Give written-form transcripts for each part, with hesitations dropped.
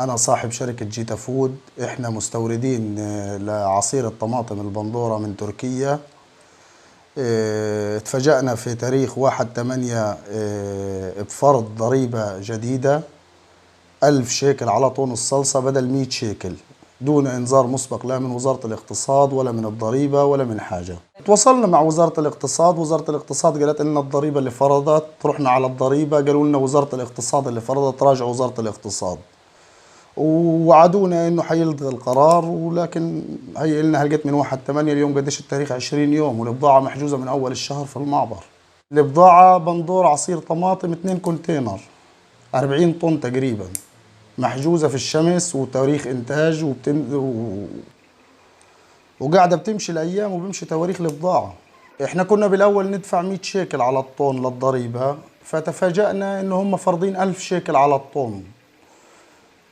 أنا صاحب شركة جيتا فود. إحنا مستوردين لعصير الطماطم البندورة من تركيا. اتفاجأنا في تاريخ 1/8 بفرض ضريبة جديدة 1000 شيكل على طن الصلصة بدل 100 شيكل دون إنذار مسبق، لا من وزارة الاقتصاد ولا من الضريبة ولا من حاجة. تواصلنا مع وزارة الاقتصاد، وزارة الاقتصاد قالت لنا الضريبة اللي فرضت. رحنا على الضريبة قالوا لنا وزارة الاقتصاد اللي فرضت، راجعوا وزارة الاقتصاد ووعدونا انه حيلغي القرار، ولكن هي لنا هلقت من 1/8 اليوم قديش التاريخ 20 يوم، والبضاعة محجوزة من أول الشهر في المعبر. البضاعة بندور عصير طماطم 2 كونتينر 40 طن تقريبا، محجوزة في الشمس وتاريخ إنتاج وقاعدة بتمشي الأيام وبمشي تواريخ البضاعة. إحنا كنا بالأول ندفع 100 شيكل على الطن للضريبة، فتفاجأنا إنه هم فرضين 1000 شيكل على الطن.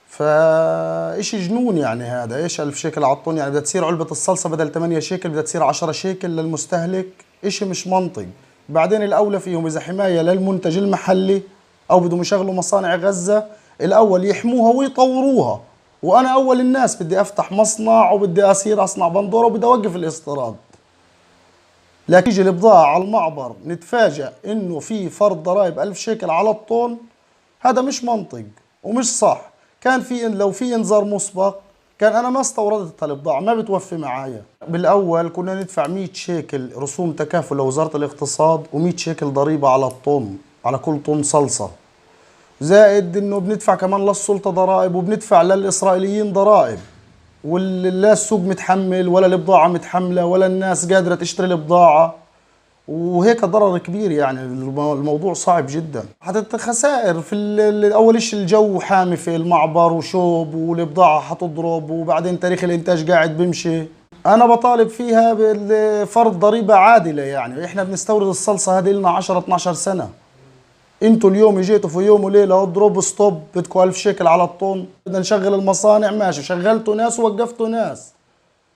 فإشي جنون يعني هذا. إيش 1000 شيكل على الطن؟ يعني بدها تصير علبة الصلصة بدل 8 شيكل بدها تصير 10 شيكل للمستهلك. إشي مش منطق. بعدين الأولى فيهم إذا حماية للمنتج المحلي أو بدهم يشغلوا مصانع غزة، الأول يحموها ويطوروها. وأنا أول الناس بدي أفتح مصنع وبدي أصير أصنع بندورة وبدي أوقف الاستيراد. لكن يجي البضاعة على المعبر نتفاجأ إنه في فرض ضرائب 1000 شيكل على الطن. هذا مش منطق ومش صح. كان لو في انذار مسبق كان انا ما استوردت البضاعه، ما بتوفي معايا. بالاول كنا ندفع 100 شيكل رسوم تكافل لوزاره الاقتصاد و100 شيكل ضريبه على الطن، على كل طن صلصه، زائد انه بندفع كمان للسلطه ضرائب وبندفع للاسرائيليين ضرائب، ولا السوق متحمل ولا البضاعه متحمله ولا الناس قادره تشتري البضاعه، وهيك ضرر كبير. يعني الموضوع صعب جدا. حتى خسائر في اول شيء الجو حامي في المعبر وشوب والبضاعه حتضرب، وبعدين تاريخ الانتاج قاعد بيمشي. انا بطالب فيها بفرض ضريبه عادله. يعني احنا بنستورد الصلصه هذه لنا 10 12 سنه. انتوا اليوم اجيتوا في يوم وليله اضرب ستوب بدكم 1000 شيكل على الطن، بدنا نشغل المصانع. ماشي، شغلتوا ناس ووقفتوا ناس،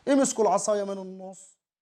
امسكوا العصايه من النص.